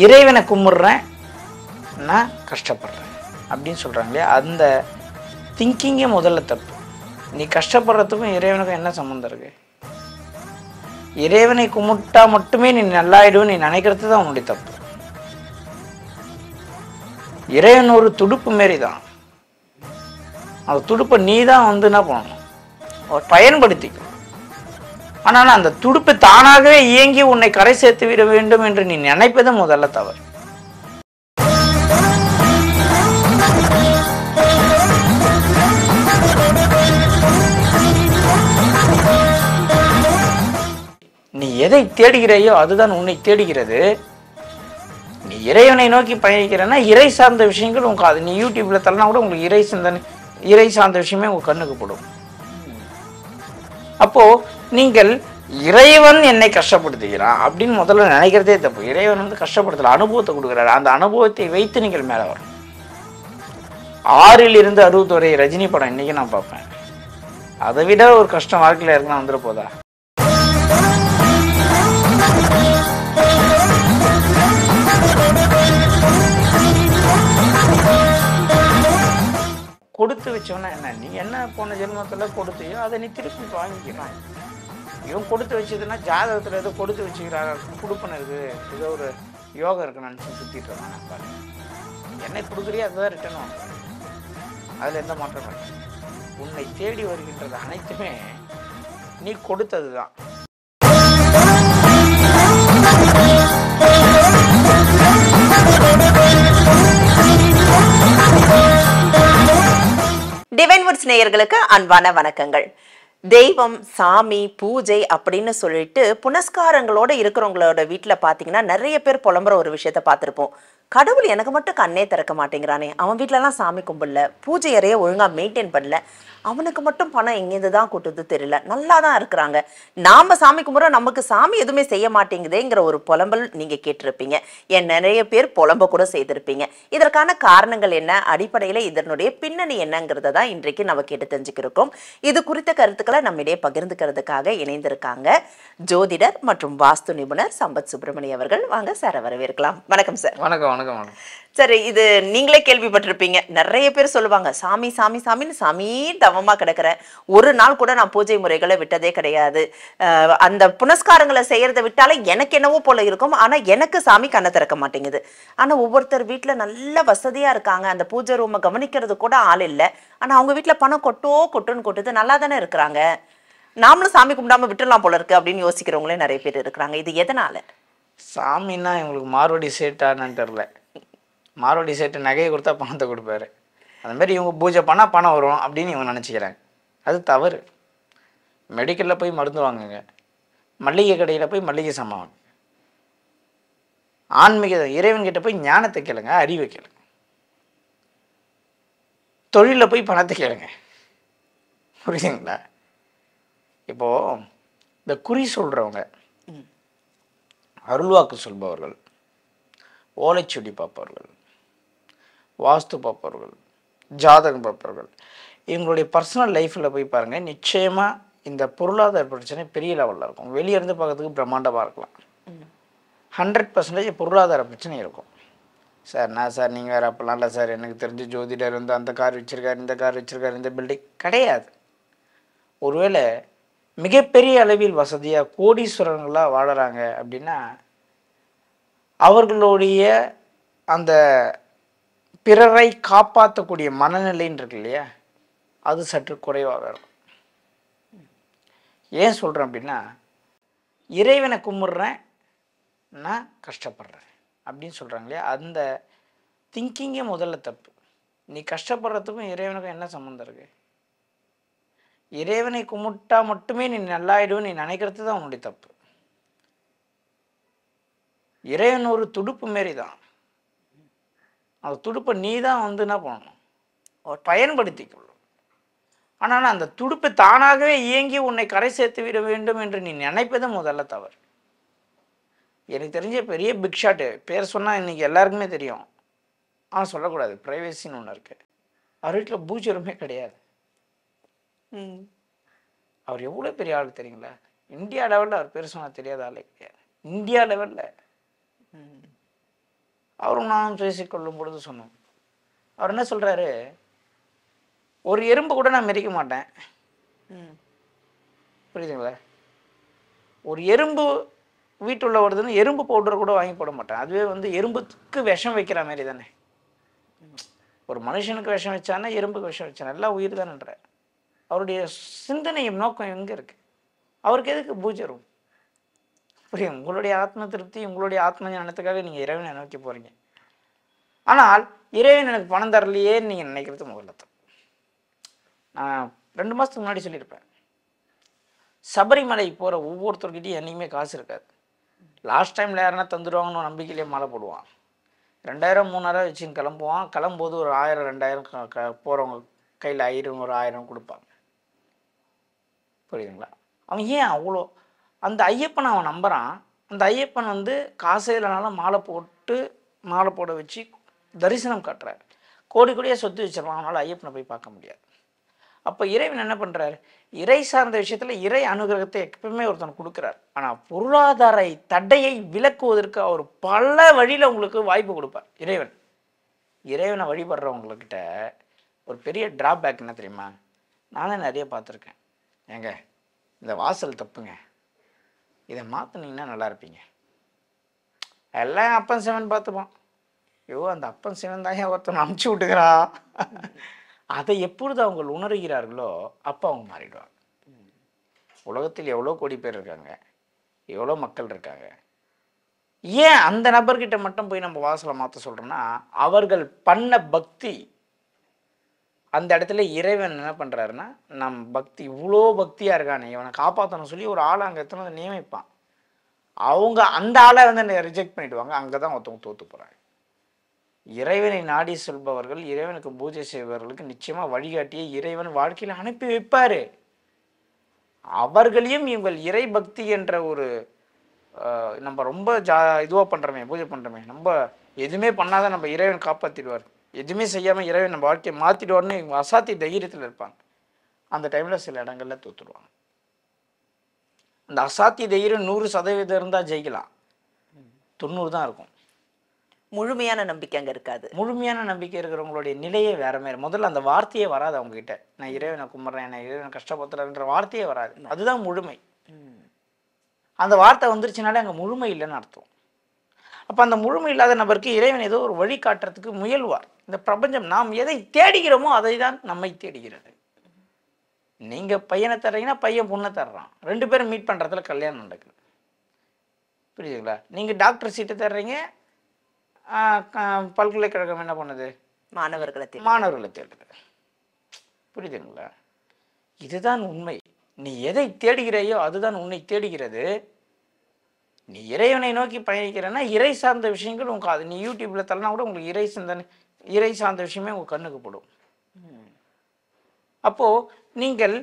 இறைவனை கும்பிட்றேன், நான் கஷ்டப்படுறேன் அப்படின்னு சொல்கிறாங்க இல்லையா, அந்த திங்கிங்கே முதல்ல தப்பு. நீ கஷ்டப்படுறதுக்கும் இறைவனுக்கும் என்ன சம்மந்தம் இருக்கு? இறைவனை கும்பிட்டா மட்டுமே நீ நல்லாயிடுன்னு நீ நினைக்கிறது தான் உன்னுடைய தப்பு. இறைவன் ஒரு துடுப்பு மாரி தான். அந்த துடுப்பை நீ தான் என்ன பண்ணணும், பயன்படுத்திக்கணும். ஆனால் அந்த துடுப்பு தானாகவே இயங்கி உன்னை கரை சேர்த்து விட வேண்டும் என்று நீ நினைப்பது முதல்ல தவறு. நீ எதை தேடுகிறாயோ அதுதான் உன்னை தேடுகிறது. நீ இறைவனை நோக்கி பயணிக்கிறன்னா இறை சார்ந்த விஷயங்கள் உங்க அது நீ யூடியூப்ல தரலாம் கூட உங்களுக்கு இறை சார்ந்த விஷயமே உங்க கண்ணுக்கு படும். அப்போ நீங்கள் இறைவன் என்னை கஷ்டப்படுத்துகிறான் அப்படின்னு முதல்ல நினைக்கிறதே தப்பு. இறைவன் கஷ்டப்படுத்தல, அனுபவத்தை கொடுக்குறாரு. அந்த அனுபவத்தை வைத்து நீங்கள் மேலே வரும். 6 இருந்து 60 வரை ரஜினி படம் இன்னைக்கு நான் பார்ப்பேன். அதை விட ஒரு கஷ்டம் வாழ்க்கையில இருக்குன்னா வந்துட போதா? கொடுத்து வச்சோன்னா என்ன, நீ என்ன போன ஜென்மத்துல கொடுத்தியோ அதை நீ திருப்பி வாங்கிக்கிறான். இவன் கொடுத்து வச்சதுன்னா ஜாதகத்துல ஏதோ கொடுத்து வச்சுக்கிறாங்க, கொடுப்பன இருக்கு, ஏதோ ஒரு யோகம் இருக்குன்னு நினச்சி சுத்திட்டு இருக்கான். பாரு, என்ன கொடுக்குறியோ அதுதான் ரிட்டர்ன் வாங்க. அதுல எந்த மாற்றம் இல்லை. உன்னை தேடி வருகின்றது அனைத்துமே நீ கொடுத்தது தான். டிவைன் வுட்ஸ் நேயர்களுக்கு அன்பான வணக்கங்கள். தெய்வம், சாமி, பூஜை அப்படின்னு சொல்லிட்டு புனஸ்காரங்களோட இருக்கிறவங்களோட வீட்டில் பார்த்தீங்கன்னா நிறைய பேர் புலம்புற ஒரு விஷயத்த பார்த்துருப்போம். கடவுள் எனக்கு மட்டும் கண்ணே திறக்க மாட்டேங்கிறானே, அவன் வீட்டிலலாம் சாமி கும்பிடல, பூஜை அறையை ஒழுங்காக மெயின்டைன் பண்ணல, அவனுக்கு மட்டும் பணம் எங்கேருந்து தான் கூட்டுது தெரியல, நல்லா தான் இருக்கிறாங்க, நாம சாமி கும்பிட்றோம், நமக்கு சாமி எதுவுமே செய்ய மாட்டேங்குதேங்கிற ஒரு புலம்பல் நீங்க கேட்டிருப்பீங்க. நிறைய பேர் புலம்ப கூட செய்திருப்பீங்க. இதற்கான காரணங்கள் என்ன, அடிப்படையில் இதனுடைய பின்னணி என்னங்கிறத தான் இன்றைக்கு நம்ம கேட்டு தெரிஞ்சுக்கிருக்கோம். இது குறித்த கருத்துக்களை நம்மிடையே பகிர்ந்துக்கிறதுக்காக இணைந்திருக்காங்க ஜோதிடர் மற்றும் வாஸ்து நிபுணர் சம்பத் சுப்பிரமணியம் அவர்கள். வாங்க சார், வரவேற்கலாம். வணக்கம் சார். வணக்கம். வணக்கம் வணக்கம். சரி, இது நீங்களே கேள்விப்பட்டிருப்பீங்க. நிறைய பேர் சொல்லுவாங்க, சாமி சாமி சாமின்னு சாமி தவமா கிடக்குறேன், ஒரு நாள் கூட நான் பூஜை முறைகளை விட்டதே கிடையாது, அந்த புனஸ்காரங்களை செய்யறதை விட்டாலே எனக்கு என்னவோ போல இருக்கும், ஆனா எனக்கு சாமி கண்ணை திறக்க மாட்டேங்குது. ஆனா ஒவ்வொருத்தர் வீட்டுல நல்ல வசதியா இருக்காங்க, அந்த பூஜை ரூமை கவனிக்கிறது கூட ஆள் இல்லை, ஆனா அவங்க வீட்டுல பணம் கொட்டுன்னு கொட்டுது, நல்லா தானே இருக்கிறாங்க, நாமளும் சாமி கும்பிடாம விட்டுடலாம் போல இருக்கு அப்படின்னு யோசிக்கிறவங்களே நிறைய பேர் இருக்கிறாங்க. இது எதனால? சாமின்னா இவங்களுக்கு மார்வடி சேட்டான்னு தெரில. மார்வடி சேட்டு நகையை கொடுத்தா பணத்தை கொடுப்பாரு. அந்த மாதிரி இவங்க பூஜை பண்ணால் பணம் வரும் அப்படின்னு இவங்க நினச்சிக்கிறாங்க. அது தவறு. மெடிக்கலில் போய் மருந்து வாங்குங்க, மளிகை கடையில் போய் மளிகை சாமான் வாங்க, ஆன்மீக இறைவன்கிட்ட போய் ஞானத்தை கேளுங்க, அறிவை கேளுங்க, தொழிலில் போய் பணத்தை கேளுங்க. புரியுதுங்களா? இப்போது இந்த குறி சொல்கிறவங்க, அருள்வாக்கு சொல்பவர்கள், ஓலைச்சுடி பார்ப்பவர்கள், வாஸ்து பார்ப்பவர்கள், ஜாதகம் பார்ப்பவர்கள், இவங்களுடைய பர்சனல் லைஃப்பில் போய் பாருங்கள், நிச்சயமாக இந்த பொருளாதார பிரச்சனை பெரிய லெவலில் இருக்கும். வெளியே இருந்து பார்க்கறதுக்கு பிரம்மாண்டமாக இருக்கலாம். 100% பொருளாதார பிரச்சனை இருக்கும். சார் நான் சார் நீங்கள் வேறு அப்போலாம் இல்லை சார், எனக்கு தெரிஞ்ச ஜோதிடர் அந்த கார் வச்சுருக்காரு, இந்த கார் வச்சுருக்காரு, இந்த பில்டிங் கிடையாது. ஒருவேளை மிகப்பெரிய அளவில் வசதியாக கோடீஸ்வரர்களாக வாழறாங்க அப்படின்னா அவர்களுடைய அந்த பிறரை காப்பாற்றக்கூடிய மனநிலைன்னு இருக்கு இல்லையா, அது சற்று குறைவாக இருக்கும். ஏன் சொல்கிறேன் அப்படின்னா, இறைவனை கும்பிட்றேன், நான் கஷ்டப்படுறேன் அப்படின்னு சொல்கிறாங்க இல்லையா, அந்த திங்கிங்கே முதல்ல தப்பு. நீ கஷ்டப்படுறதுக்கும் இறைவனுக்கும் என்ன சம்மந்தம் இருக்கு? இறைவனை கும்பிட்டா மட்டுமே நீ நல்லாயிடுன்னு நீ நினைக்கிறது தான் உன்னுடைய தப்பு. இறைவன் ஒரு துடுப்பு மாரி தான். அந்த துடுப்பை நீ தான் என்ன பண்ணணும், பயன்படுத்திக்கொள்ளும். ஆனால் அந்த துடுப்பு தானாகவே இயங்கி உன்னை கரை சேர்த்து விட வேண்டும் என்று நீ நினைப்பது முதல்ல தவறு. எனக்கு தெரிஞ்ச பெரிய பிக் ஷாட்டு பேர் சொன்னால் இன்னைக்கு எல்லாருக்குமே தெரியும், ஆனால் சொல்லக்கூடாது, ப்ரைவேசின்னு ஒன்று இருக்கு. அவர் வீட்டில் பூஜை ரூமே கிடையாது. அவர் எவ்வளோ பெரிய ஆள் தெரியுங்களா? இந்தியா லெவலில் அவர் பேர் சொன்னால் தெரியாத ஆளே கிடையாது. இந்தியா லெவலில் அவரும் நானும் பேசிக்கொள்ளும் பொழுது சொன்னோம். அவர் என்ன சொல்கிறாரு, ஒரு எறும்பு கூட நான் மிதிக்க மாட்டேன். புரியுதுங்களா? ஒரு எறும்பு வீட்டுள்ள வருதுன்னு எறும்பு பவுடர் கூட வாங்கி போட மாட்டேன். அதுவே வந்து எறும்புக்கு விஷம் வைக்கிற மாதிரி தானே. ஒரு மனுஷனுக்கு விஷம் வச்சானா எறும்புக்கு விஷம் வச்சானா எல்லாம் உயிர் தானன்ற. அவருடைய சிந்தனை நோக்கம் எங்கே இருக்குது? அவருக்கு எதுக்கு பூஜை ரூம்? புரியும், உங்களுடைய ஆத்ம திருப்தி, உங்களுடைய ஆத்ம ஞானத்துக்காக நீங்கள் இறைவனை நோக்கி போகிறீங்க. ஆனால் இறைவன் எனக்கு பணம் தரலையேன்னு நீங்கள் நினைக்கிறது முதல்ல தான். நான் 2 மாதத்துக்கு முன்னாடி சொல்லியிருப்பேன், சபரிமலை போகிற ஒவ்வொருத்தர்கிட்டையும் என்றைக்குமே காசு இருக்காது. லாஸ்ட் டைமில் யாருன்னா தந்துடுவாங்கன்னு நம்பிக்கையிலே மாலை போடுவான். 2000 3000 வச்சுன்னு கிளம்புவான். கிளம்பும்போது ஒரு 1000 2000 போகிறவங்க கையில் 500 1000 கொடுப்பாங்க. புரியுதுங்களா? அவன் ஏன் அவ்வளோ அந்த ஐயப்பனை அவன் நம்புகிறான். அந்த ஐயப்பன் வந்து காசே இல்லைனாலும் மாலை போட வச்சு தரிசனம் காட்டுறார். கோடி கோடியாக சொத்து வச்சிடலாம், அவனால் ஐயப்பனை போய் பார்க்க முடியாது. அப்போ இறைவன் என்ன பண்ணுறாரு, இறை சார்ந்த விஷயத்தில் இறை அனுகிரகத்தை எப்பவுமே ஒருத்தன் கொடுக்குறார். ஆனால் பொருளாதார தடையை விலக்குவதற்கு அவர் பல வழியில் உங்களுக்கு வாய்ப்பு கொடுப்பார் இறைவன். இறைவனை வழிபடுறவங்கக்கிட்ட ஒரு பெரிய டிராபேக் என்ன தெரியுமா? நானே நிறைய பார்த்துருக்கேன். ஏங்க இந்த வாசல் தப்புங்க, இதை மாற்றினீங்கன்னா நல்லா இருப்பீங்க. எல்லாம் அப்பன் சிவன் பார்த்துப்பான். ஐயோ அந்த அப்பன் சிவன் தான் ஒருத்தன் அமுச்சு விட்டுக்கிறா. அதை எப்பொழுது அவங்க உணர்கிறார்களோ அப்போ அவங்க மாறிடுவாங்க. உலகத்தில் எவ்வளோ கோடி பேர் இருக்காங்க, எவ்வளோ மக்கள் இருக்காங்க. ஏன் அந்த நபர்கிட்ட மட்டும் போய் நம்ம வாசலை மாற்ற சொல்கிறோன்னா, அவர்கள் பண்ண பக்தி அந்த இடத்துல இறைவன் என்ன பண்ணுறாருன்னா, நம் பக்தி இவ்வளோ பக்தியாக இருக்கானே இவனை காப்பாற்றணும் சொல்லி ஒரு ஆளை அங்கே எத்தனை நியமிப்பான். அவங்க அந்த ஆளை வந்து ரிஜெக்ட் பண்ணிவிடுவாங்க. அங்கே தான் ஒருத்தவங்க தோற்று போகிறாங்க. இறைவனை நாடி சொல்பவர்கள், இறைவனுக்கு பூஜை செய்பவர்களுக்கு நிச்சயமாக வழிகாட்டியை இறைவன் வாழ்க்கையில் அனுப்பி வைப்பார். அவர்களையும் இவங்கள் இறை பக்தி என்ற ஒரு நம்ம ரொம்ப இதுவாக பண்ணுறோமே, பூஜை பண்ணுறோமே, நம்ம எதுவுமே பண்ணாத நம்ம இறைவன் காப்பாற்றிடுவார், எதுவுமே செய்யாமல் இறைவன் நம்ம வாழ்க்கையை மாற்றிடுவார்னு இவங்க அசாத்தி தைரியத்தில் இருப்பாங்க. அந்த டைமில் சில இடங்களில் தோற்றுடுவாங்க. அந்த அசாத்தி தைரியம் 100% இருந்தால் ஜெயிக்கலாம், 90 தான் இருக்கும். முழுமையான நம்பிக்கை அங்கே இருக்காது. முழுமையான நம்பிக்கை இருக்கிறவங்களுடைய நிலையே வேற மாதிரி. முதல்ல அந்த வார்த்தையே வராது அவங்ககிட்ட. நான் இறைவனை கும்பிட்றேன், நான் இறைவனை கஷ்டப்படுத்துறேன்ற வார்த்தையே வராது. அதுதான் முழுமை. அந்த வார்த்தை வந்துருச்சுனாலே அங்கே முழுமை இல்லைன்னு அர்த்தம். அப்போ அந்த முழுமை இல்லாத நபருக்கு இறைவன் ஏதோ ஒரு வழி காட்டுறதுக்கு முயல்வார். இந்த பிரபஞ்சம் நாம் எதை தேடுகிறோமோ அதை தான் நம்மை தேடுகிறது. நீங்கள் பையனை தர்றீங்கன்னா பையன் பொண்ணை தர்றான், 2 பேரும் மீட் பண்ணுறதுல கல்யாணம் நடக்குது. புரியுதுங்களா? நீங்கள் டாக்டர் சீட்டு தர்றீங்க, பல்கலைக்கழகம் என்ன பண்ணுது, மாணவர்களை தேடுது. புரியுதுங்களா? இதுதான் உண்மை. நீ எதை தேடுகிறாயோ அதுதான் உன்னை தேடுகிறது. நீ இறைவனை நோக்கி பயணிக்கிறன்னா இறை சார்ந்த விஷயங்கள் உங்களுக்கு அது நீ யூடியூப்ல தரனா கூட உங்களுக்கு இறை சார்ந்த விஷயமே உங்க கண்ணுக்கு படும். அப்போ நீங்கள்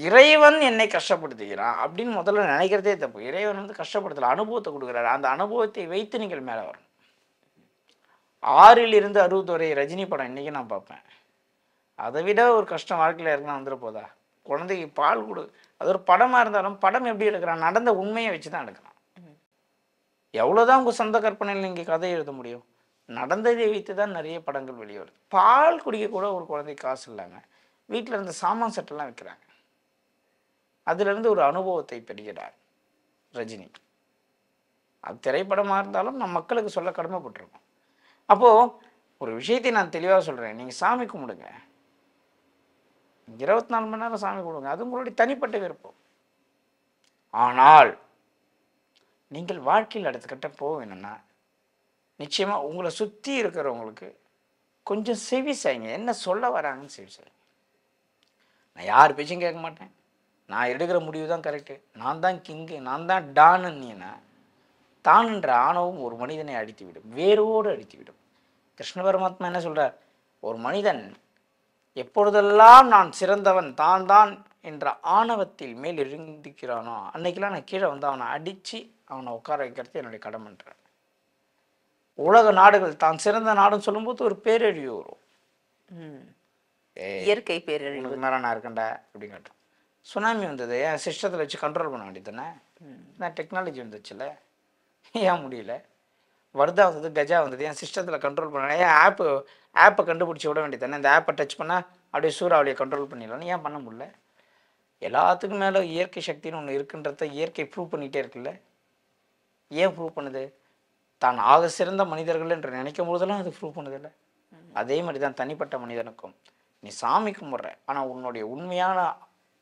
இறைவன் என்னை கஷ்டப்படுத்துகிறான் அப்படின்னு முதல்ல நினைக்கிறதே தப்பு. இறைவன் வந்து கஷ்டப்படுத்தல, அனுபவத்தை கொடுக்குறாரு. அந்த அனுபவத்தை வைத்து நீங்கள் மேலே வரணும். 6 இருந்து 60 வரை ரஜினி படம் இன்றைக்கி நான் பார்ப்பேன். அதை விட ஒரு கஷ்டம் வாழ்க்கையில் இருக்குன்னா வந்துட போதா? குழந்தைக்கு பால் கொடு, அது ஒரு படமாக இருந்தாலும் படம் எப்படி எடுக்கிறான், நடந்த உண்மையை வச்சு தான் எடுக்கிறான். எவ்வளோதான் உங்கள் சொந்த கற்பனையில் நீங்கள் கதை எழுத முடியும்? நடந்ததை வைத்து தான் நிறைய படங்கள் வெளியே வருது. பால் குடிக்க கூட ஒரு குழந்தைக்கு காசு இல்லாமல் வீட்டில் இருந்த சாமான் செட்டெல்லாம் வைக்கிறாங்க. அதிலிருந்து ஒரு அனுபவத்தை பெறுகிறார் ரஜினி. அது திரைப்படமாக இருந்தாலும் நம் மக்களுக்கு சொல்ல கடமைப்பட்டிருக்கோம். அப்போது ஒரு விஷயத்தை நான் தெளிவாக சொல்கிறேன், நீங்கள் சாமி கும்பிடுங்க, 24 மணி நேரம் சாமி கும்பிடுங்க, அது உங்களுடைய தனிப்பட்ட விருப்பம். ஆனால் நீங்கள் வாழ்க்கையில் அடுத்த கட்டம் போக வேணும்னா நிச்சயமாக உங்களை சுற்றி இருக்கிறவங்களுக்கு கொஞ்சம் செவி செய்யுங்க. என்ன சொல்ல வராங்கன்னு செவி செய்யுங்க. நான் யார் பேச்சும் கேட்க மாட்டேன், நான் எடுக்கிற முடிவு தான் கரெக்டு, நான் தான் கிங்கு, நான் தான் டானுன்னா தான் என்ற ஆணவம் ஒரு மனிதனை அடித்துவிடும், வேரோடு அடித்துவிடும். கிருஷ்ண பரமாத்மா என்ன சொல்கிறார், ஒரு மனிதன் எப்பொழுதெல்லாம் நான் சிறந்தவன் தான் தான் என்ற ஆணவத்தில் மேல் இருந்திக்கிறானோ அன்னைக்கெல்லாம் நான் கீழே வந்து அவனை அடித்து அவனை உட்கார வைக்கிறது என்னுடைய கடமைன்றார். உலக நாடுகள் தான் சிறந்த நாடுன்னு சொல்லும்போது ஒரு பேரழிவு வரும். இயற்கை பேரழிவு மேலே நான் இருக்கேன்டா அப்படின்னு கேட்டோம். சுனாமி வந்தது, என் சிஸ்டத்தில் வச்சு கண்ட்ரோல் பண்ண வேண்டியது தானே? நான் டெக்னாலஜி வந்துச்சுல்ல, ஏன் முடியல? வர்தா வந்தது, கஜா வந்தது, என் சிஸ்டத்தில் கண்ட்ரோல் பண்ண ஏன் ஆப்பை கண்டுபிடிச்சி விட வேண்டியது தானே. இந்த ஆப்பை டச் பண்ணால் அப்படியே சூறாவளியை கண்ட்ரோல் பண்ணிடலாம்னு ஏன் பண்ண முடியல? எல்லாத்துக்கும் மேலே இயற்கை சக்தின்னு ஒன்று இருக்குன்றத இயற்கை ப்ரூவ் பண்ணிகிட்டே இருக்குல்ல. ஏன் ப்ரூவ் பண்ணுது? தான் ஆக சிறந்த மனிதர்கள் என்று நினைக்கும் போதெல்லாம் அது ப்ரூவ் பண்ணுதில்ல. அதே மாதிரி தான் தனிப்பட்ட மனிதனுக்கும். நீ சாமி கும்பிட்ற, ஆனால்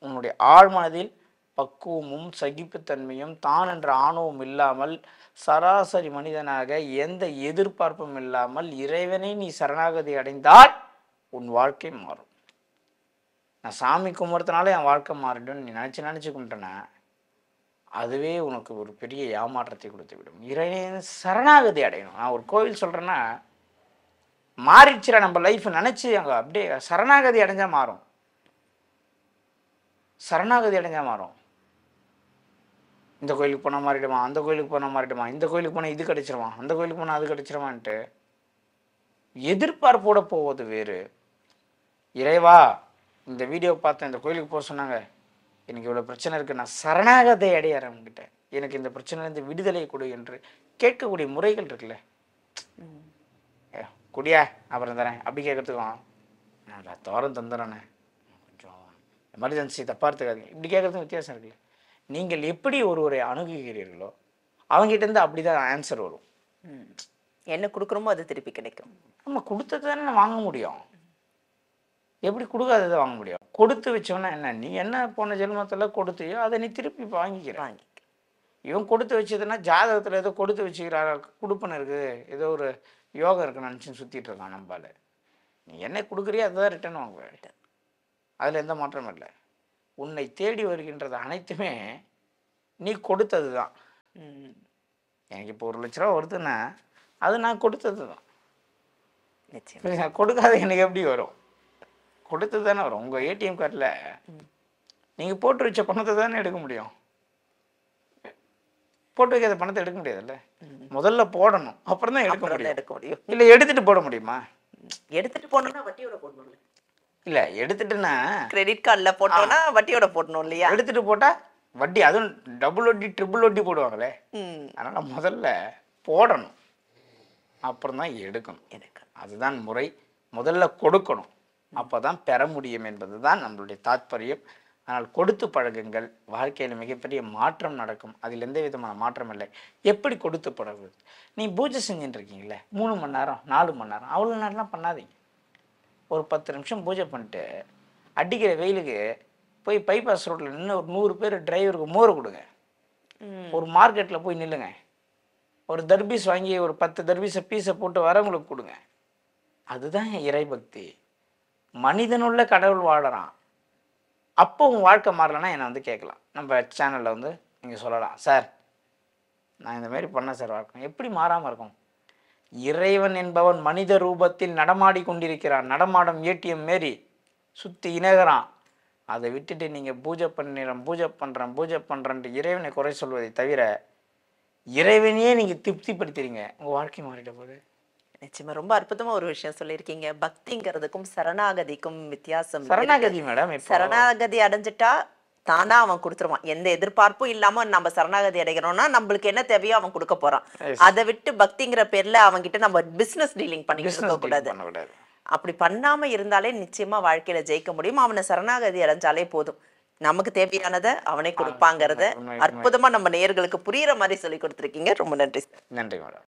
உன்னுடைய ஆழ்மனதில் பக்குவமும் சகிப்புத்தன்மையும் தான் என்ற ஆணவம் இல்லாமல் சராசரி மனிதனாக எந்த எதிர்பார்ப்பும் இல்லாமல் இறைவனை நீ சரணாகதி அடைந்தால் உன் வாழ்க்கை மாறும். நான் சாமி கும்பிட்றதுனால என் வாழ்க்கை மாறிடும்னு நீ நினச்சி கும்பிட்டேன்னா அதுவே உனக்கு ஒரு பெரிய ஏமாற்றத்தை கொடுத்து விடும். இறைவனை சரணாகதி அடையணும். நான் ஒரு கோவில் சொல்கிறேன்னா மாறிடுச்சுடா நம்ம லைஃப் நினச்சி அங்கே அப்படியே சரணாகதி அடைஞ்சால் மாறும். சரணாகதி அடைஞ்சால் மாறும். இந்த கோயிலுக்கு போனால் மாறிடுமா, அந்த கோயிலுக்கு போனால் மாறிடுமா, இந்த கோயிலுக்கு போனால் இது கிடைச்சிருமா, அந்த கோயிலுக்கு போனால் அது கிடைச்சிருமான்ட்டு எதிர்பார்ப்போட போவது வேறு. இறைவா இந்த வீடியோ பார்த்தேன், இந்த கோயிலுக்கு போக சொன்னாங்க, எனக்கு இவ்வளோ பிரச்சனை இருக்குது, நான் சரணாகதி அடையிறவங்கிட்ட எனக்கு இந்த பிரச்சனைலேருந்து விடுதலை கொடு என்று கேட்கக்கூடிய முறைகள் இருக்குல்ல. குடியா அப்புறம் தரேன் அப்படி கேட்கறதுக்கும் நான் தோரம் தந்துடுறேண்ணே கொஞ்சம் எமர்ஜென்சி தப்பாக எடுத்துக்காதீங்க இப்படி கேட்குறதுக்கும் வித்தியாசம் இருக்குல்ல. நீங்கள் எப்படி ஒருவரை அணுகுகிறீர்களோ அவங்ககிட்டேருந்து அப்படி தான் ஆன்சர் வரும். என்ன கொடுக்குறோமோ அது திருப்பி கிடைக்கும். நம்ம கொடுத்தது தானே வாங்க முடியும். எப்படி கொடுக்காததை வாங்க முடியும்? கொடுத்து வச்சோன்னா என்ன, நீ என்ன போன ஜென்மத்தில் கொடுத்தியோ அதை நீ திருப்பி வாங்கிக்கிற. இவன் கொடுத்து வச்சதுன்னா ஜாதகத்தில் ஏதோ கொடுத்து வச்சுக்கிறாங்க, கொடுப்பன இருக்குது, ஏதோ ஒரு யோகம் இருக்குன்னு நினச்சின்னு சுற்றிட்டு இருக்கான் நம்மளால. நீ என்ன கொடுக்குறியோ அதுதான் ரிட்டர்ன் வாங்குவேன். அதில் எந்த மாற்றமும் இல்லை. உன்னை தேடி வருகின்றது அனைத்துமே நீ கொடுத்தது தான். எனக்கு இப்போ 1 லட்ச ரூபா வருதுன்னா அது நான் கொடுத்தது தான். கொடுக்காத எனக்கு எப்படி வரும்? கொடுத்தது தானே வரும். உங்கள் ஏடிஎம் கார்டில் நீங்கள் போட்டு வச்ச பணத்தை தானே எடுக்க முடியும். போட்டு வைக்காத பணத்தை எடுக்க முடியாதுல்ல. முதல்ல போடணும், அப்புறம் தான் எடுக்க முடியும். இல்லை எடுத்துட்டு போட முடியுமா? எடுத்துட்டு போனோம்னா வட்டியோட போடணும். இல்லை எடுத்துட்டுன்னா கிரெடிட் கார்டில் போட்டோம்னா வட்டியோட போடணும் இல்லையா? எடுத்துட்டு போட்டால் வட்டி, அதுவும் டபுள் வட்டி ட்ரிபிள் வட்டி போடுவாங்களே. அதனால் முதல்ல போடணும், அப்புறம் தான் எடுக்கணும். அதுதான் முறை. முதல்ல கொடுக்கணும், அப்போ தான் பெற முடியும் என்பது தான் நம்மளுடைய தாத்பரியம். ஆனால் கொடுத்து பழகுங்கள், வாழ்க்கையில் மிகப்பெரிய மாற்றம் நடக்கும். அதில் எந்த விதமான மாற்றம் இல்லை. எப்படி கொடுத்து பழகுவது? நீ பூஜை செஞ்சுட்டு இருக்கீங்களே 3 மணி நேரம் 4 மணி நேரம் அவ்வளோ நேரம்லாம் பண்ணாதீங்க. ஒரு 10 நிமிஷம் பூஜை பண்ணிட்டு அடிக்கிற வெயிலுக்கு போய் பைபாஸ் ரோட்டில் நின்று ஒரு 100 பேர் டிரைவருக்கு மோர் கொடுங்க. ஒரு மார்க்கெட்டில் போய் நில்லுங்க, ஒரு தர்பீஸ் வாங்கி ஒரு 10 தர்பீஸை பீஸை போட்டு வரவங்களுக்கு கொடுங்க. அதுதான் இறைபக்தி. மனிதனுள்ள கடவுள் வாழறான். அப்போ உன் வாழ்க்கை மாறலன்னா என்னை வந்து கேட்கலாம். நம்ம சேனலில் வந்து நீங்கள் சொல்லலாம், சார் நான் இந்த மாதிரி பண்ணேன் சார், வாழ்க்கை எப்படி மாறாமல் இருக்கும்? இறைவன் என்பவன் மனித ரூபத்தில் நடமாடி கொண்டிருக்கிறான். நடமாடும் ஏடிஎம் மாரி சுற்றி இணகிறான். அதை விட்டுட்டு நீங்கள் பூஜை பண்ணுறேன்ட்டு இறைவனை குறை சொல்வதை தவிர இறைவனையே நீங்கள் திருப்திப்படுத்துறீங்க, உங்கள் வாழ்க்கை மாறிட போகுது. நிச்சயமா ரொம்ப அற்புதமா ஒரு விஷயம் சொல்லியிருக்கீங்க. பக்திங்கிறதுக்கும் சரணாகதிக்கும் வித்தியாசம். சரணாகதி மேடம், சரணாகதி அடைஞ்சிட்டா தானா அவன் கொடுத்துருவான். எந்த எதிர்பார்ப்பும் இல்லாம நம்ம சரணாகதி அடைகிறோம்னா நம்மளுக்கு என்ன தேவையோ அவன் கொடுக்க போறான். அதை விட்டு பக்திங்கிற பேர்ல அவன்கிட்ட நம்ம பிசினஸ் டீலிங் பண்ணிக்க கூடாது. அப்படி பண்ணாம இருந்தாலே நிச்சயமா வாழ்க்கையில ஜெயிக்க முடியும். அவனை சரணாகதி அடைஞ்சாலே போதும், நமக்கு தேவையானதை அவனை கொடுப்பாங்கிறத அற்புதமா நம்ம நேயர்களுக்கு புரியுற மாதிரி சொல்லி கொடுத்துருக்கீங்க. ரொம்ப நன்றி. நன்றி மேடம்.